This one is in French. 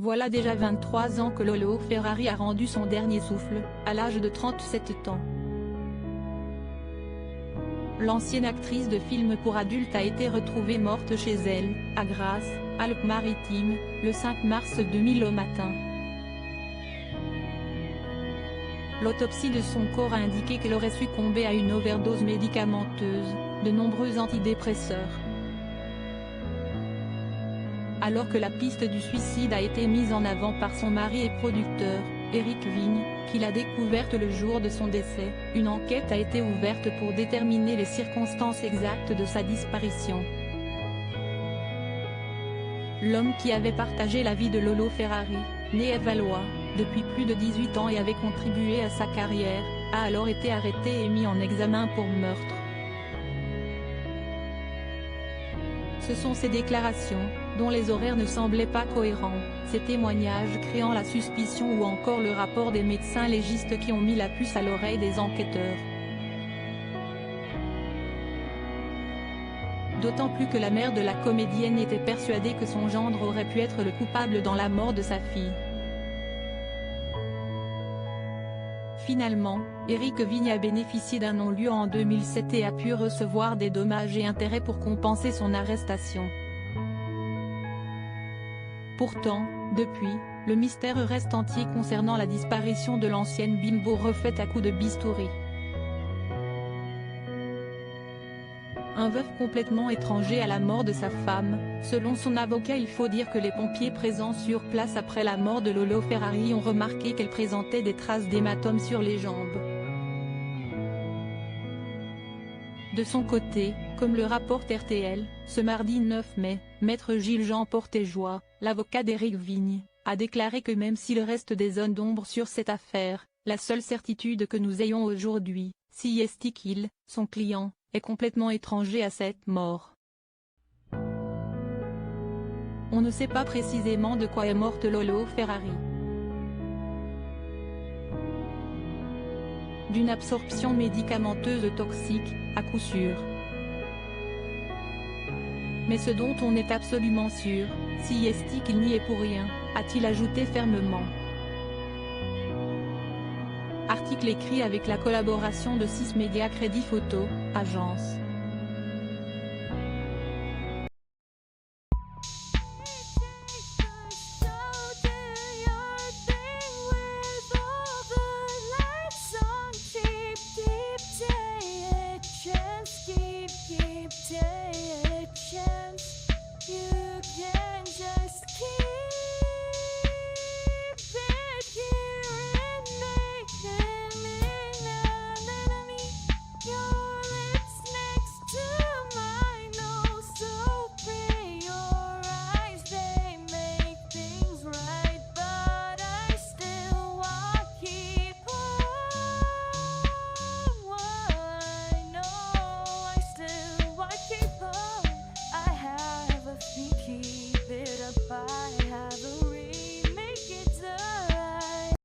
Voilà déjà 23 ans que Lolo Ferrari a rendu son dernier souffle, à l'âge de 37 ans. L'ancienne actrice de films pour adultes a été retrouvée morte chez elle, à Grasse, Alpes-Maritimes, le 5 mars 2000 au matin. L'autopsie de son corps a indiqué qu'elle aurait succombé à une overdose médicamenteuse, de nombreux antidépresseurs. Alors que la piste du suicide a été mise en avant par son mari et producteur, Éric Vigne, qui l'a découverte le jour de son décès, une enquête a été ouverte pour déterminer les circonstances exactes de sa disparition. L'homme qui avait partagé la vie de Lolo Ferrari, né à Valois, depuis plus de 18 ans et avait contribué à sa carrière, a alors été arrêté et mis en examen pour meurtre. Ce sont ces déclarations, dont les horaires ne semblaient pas cohérents, ces témoignages créant la suspicion ou encore le rapport des médecins légistes qui ont mis la puce à l'oreille des enquêteurs. D'autant plus que la mère de la comédienne était persuadée que son gendre aurait pu être le coupable dans la mort de sa fille. Finalement, Éric Vigne a bénéficié d'un non-lieu en 2007 et a pu recevoir des dommages et intérêts pour compenser son arrestation. Pourtant, depuis, le mystère reste entier concernant la disparition de l'ancienne bimbo refaite à coups de bistouri. Un veuf complètement étranger à la mort de sa femme, selon son avocat. Il faut dire que les pompiers présents sur place après la mort de Lolo Ferrari ont remarqué qu'elle présentait des traces d'hématomes sur les jambes. De son côté, comme le rapporte RTL, ce mardi 9 mai, maître Gilles-Jean Portejoie, l'avocat d'Éric Vigne, a déclaré que même s'il reste des zones d'ombre sur cette affaire, la seule certitude que nous ayons aujourd'hui, c'est qu'il, son client, est complètement étranger à cette mort. On ne sait pas précisément de quoi est morte Lolo Ferrari. D'une absorption médicamenteuse toxique, à coup sûr. Mais ce dont on est absolument sûr, c'est qu'il n'y est pour rien, a-t-il ajouté fermement. Article écrit avec la collaboration de 6 médias Crédit Photo, agence.